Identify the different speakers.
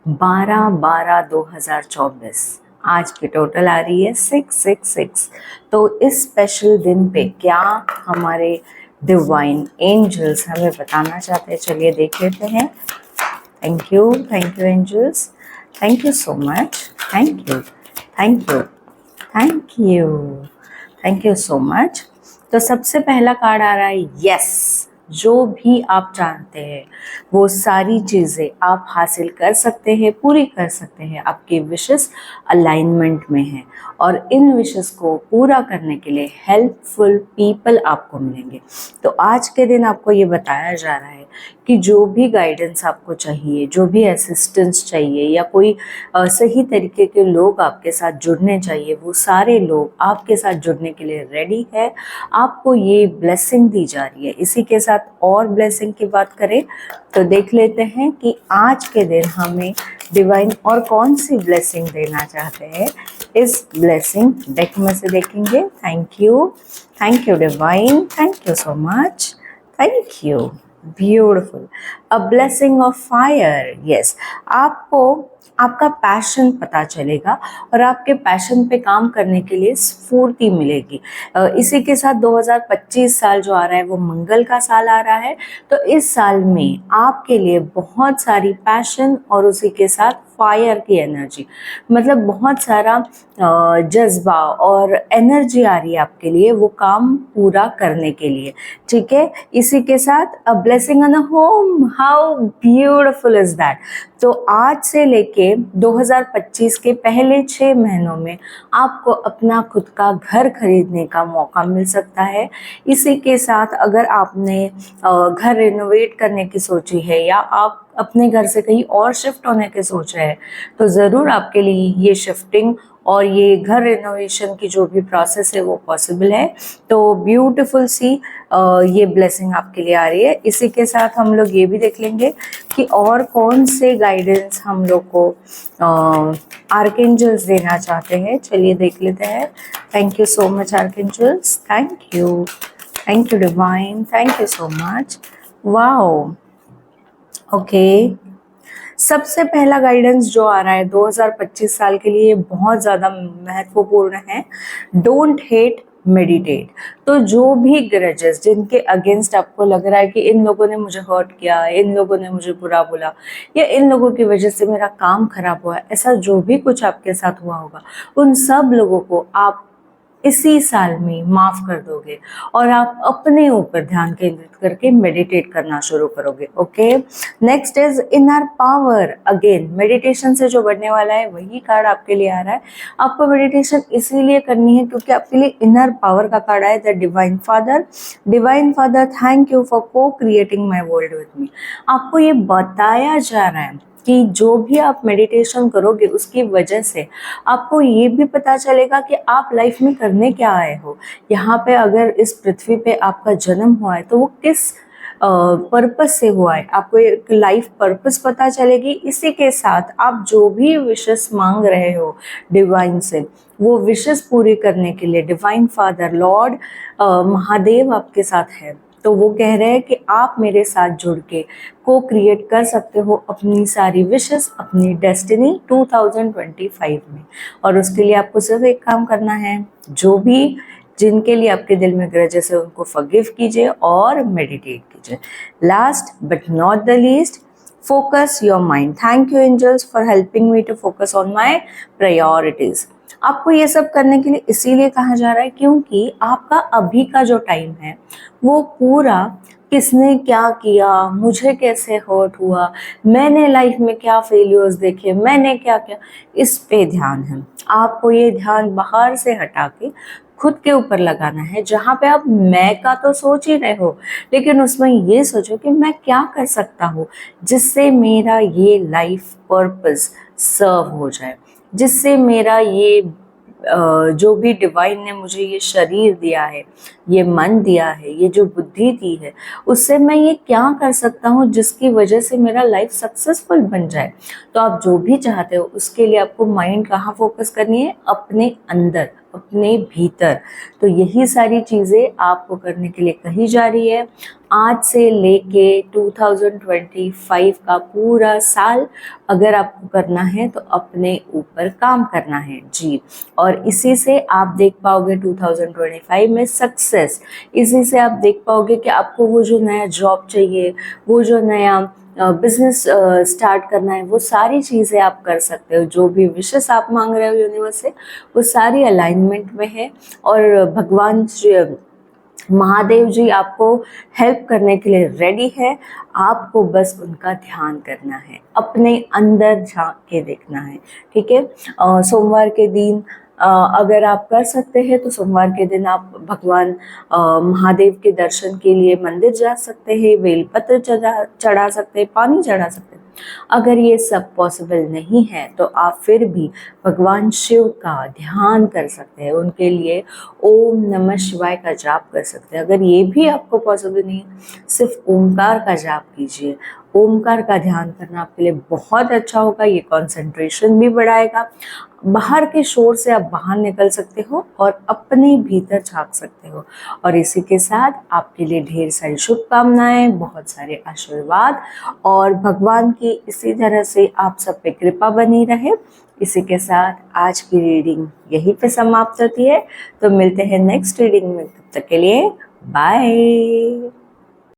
Speaker 1: 12/12/2024। आज की टोटल आ रही है 666। तो इस स्पेशल दिन पे क्या हमारे डिवाइन एंजल्स हमें बताना चाहते हैं, चलिए देख लेते हैं। Thank you angels, thank you so much, thank you thank you thank you thank you so much. तो सबसे पहला कार्ड आ रहा है यस। जो भी आप चाहते हैं वो सारी चीज़ें आप हासिल कर सकते हैं, पूरी कर सकते हैं। आपके विशेस अलाइनमेंट में है और इन विशेस को पूरा करने के लिए हेल्पफुल पीपल आपको मिलेंगे। तो आज के दिन आपको ये बताया जा रहा है कि जो भी गाइडेंस आपको चाहिए, जो भी असिस्टेंस चाहिए या कोई सही तरीके के लोग आपके साथ जुड़ने चाहिए, वो सारे लोग आपके साथ जुड़ने के लिए रेडी है। आपको ये ब्लेसिंग दी जा रही है। इसी के साथ और ब्लेसिंग की बात करें तो देख लेते हैं कि आज के दिन हमें डिवाइन और कौन सी ब्लेसिंग देना चाहते हैं। इस ब्लेसिंग डेक में से देखेंगे। Thank you divine, thank you so much, thank you. Beautiful. A blessing of fire. Yes, आपको आपका पैशन पता चलेगा और आपके पैशन पे काम करने के लिए स्फूर्ति मिलेगी। इसी के साथ 2025 साल जो आ रहा है वो मंगल का साल आ रहा है। तो इस साल में आपके लिए बहुत सारी पैशन और उसी के साथ फायर की एनर्जी, मतलब बहुत सारा जज्बा और एनर्जी आ रही है आपके लिए वो काम पूरा करने के लिए। ठीक है, इसी के साथ a blessing on a home. How beautiful is that. तो आज से लेके 2025 के पहले 6 महीनों में आपको अपना खुद का घर खरीदने का मौका मिल सकता है। इसी के साथ अगर आपने घर रिनोवेट करने की सोची है या आप अपने घर से कहीं और शिफ्ट होने के सोच रहे हैं तो ज़रूर आपके लिए ये शिफ्टिंग और ये घर रिनोवेशन की जो भी प्रोसेस है वो पॉसिबल है। तो ब्यूटीफुल सी ये ब्लेसिंग आपके लिए आ रही है। इसी के साथ हम लोग ये भी देख लेंगे कि और कौन से गाइडेंस हम लोग को आर्कएंजल्स देना चाहते हैं। चलिए देख लेते हैं। Thank you so much archangels, thank you divine, thank you so much. Wow, okay. सबसे पहला गाइडेंस जो आ रहा है 2025 साल के लिए बहुत ज़्यादा महत्वपूर्ण है। Don't hate, meditate. तो जो भी ग्रजेस जिनके अगेंस्ट आपको लग रहा है कि इन लोगों ने मुझे हर्ट किया, इन लोगों ने मुझे बुरा बोला या इन लोगों की वजह से मेरा काम खराब हुआ, ऐसा जो भी कुछ आपके साथ हुआ होगा उन सब लोगों को आप इसी साल में माफ कर दोगे और आप अपने ऊपर ध्यान केंद्रित करके मेडिटेट करना शुरू करोगे। Okay, next is inner power. Again meditation से जो बढ़ने वाला है वही कार्ड आपके लिए आ रहा है। आपको मेडिटेशन इसीलिए करनी है क्योंकि आपके लिए इनर पावर का कार्ड आया the divine father. Divine father, thank you for को creating my world with me. आपको ये बताया जा रहा है कि जो भी आप मेडिटेशन करोगे उसकी वजह से आपको ये भी पता चलेगा कि आप लाइफ में करने क्या आए हो। यहाँ पे अगर इस पृथ्वी पे आपका जन्म हुआ है तो वो किस पर्पस से हुआ है, आपको एक लाइफ पर्पस पता चलेगी। इसी के साथ आप जो भी विशेस मांग रहे हो डिवाइन से वो विशेस पूरी करने के लिए डिवाइन फादर लॉर्ड महादेव आपके साथ है। तो वो कह रहे हैं कि आप मेरे साथ जुड़ के को क्रिएट कर सकते हो अपनी सारी विशेस, अपनी डेस्टिनी 2025 में। और उसके लिए आपको सिर्फ एक काम करना है, जो भी जिनके लिए आपके दिल में ग्रजेस है उनको फॉरगिव कीजिए और मेडिटेट कीजिए। Last but not the least, focus your mind. Thank you angels for helping me to focus on my priorities. आपको ये सब करने के लिए इसीलिए कहा जा रहा है क्योंकि आपका अभी का जो टाइम है वो पूरा किसने क्या किया, मुझे कैसे हर्ट हुआ, मैंने लाइफ में क्या फेलियर्स देखे, मैंने क्या किया, इस पे ध्यान है। आपको ये ध्यान बाहर से हटा के खुद के ऊपर लगाना है। जहाँ पे आप मैं का तो सोच ही रहे हो लेकिन उसमें ये सोचो कि मैं क्या कर सकता हूँ जिससे मेरा ये लाइफ पर्पस सर्व हो जाए, जिससे मेरा ये जो भी डिवाइन ने मुझे ये शरीर दिया है, ये मन दिया है, ये जो बुद्धि दी है, उससे मैं ये क्या कर सकता हूँ जिसकी वजह से मेरा लाइफ सक्सेसफुल बन जाए। तो आप जो भी चाहते हो उसके लिए आपको माइंड कहाँ फोकस करनी है, अपने अंदर, अपने भीतर। तो यही सारी चीज़ें आपको करने के लिए कही जा रही है। आज से लेके 2025 का पूरा साल अगर आपको करना है तो अपने ऊपर काम करना है जी। और इसी से आप देख पाओगे 2025 में सक्सेस। इसी से आप देख पाओगे कि आपको वो जो नया जॉब चाहिए, वो जो नया बिजनेस स्टार्ट करना है, वो सारी चीज़ें आप कर सकते हो। जो भी विशेष आप मांग रहे हो यूनिवर्स से, वो सारी अलाइनमेंट में है। और भगवान महादेव जी आपको हेल्प करने के लिए रेडी है। आपको बस उनका ध्यान करना है, अपने अंदर झांक के देखना है। ठीक है। सोमवार के दिन अगर आप कर सकते हैं तो सोमवार के दिन आप भगवान महादेव के दर्शन के लिए मंदिर जा सकते हैं, बेलपत्र चढ़ा सकते हैं, पानी चढ़ा सकते हैं। अगर ये सब पॉसिबल नहीं है तो आप फिर भी भगवान शिव का ध्यान कर सकते हैं, उनके लिए ओम नमः शिवाय का जाप कर सकते हैं। अगर ये भी आपको पॉसिबल नहीं है, सिर्फ ओमकार का जाप कीजिए। ओमकार का ध्यान करना आपके लिए बहुत अच्छा होगा। ये कंसंट्रेशन भी बढ़ाएगा। बाहर के शोर से आप बाहर निकल सकते हो और अपने भीतर झांक सकते हो। और इसी के साथ आपके लिए ढेर सारी शुभकामनाएं, बहुत सारे आशीर्वाद, और भगवान की इसी तरह से आप सब पे कृपा बनी रहे। इसी के साथ आज की रीडिंग यहीं पे समाप्त होती है। तो मिलते हैं नेक्स्ट रीडिंग में, तब तक के लिए बाय।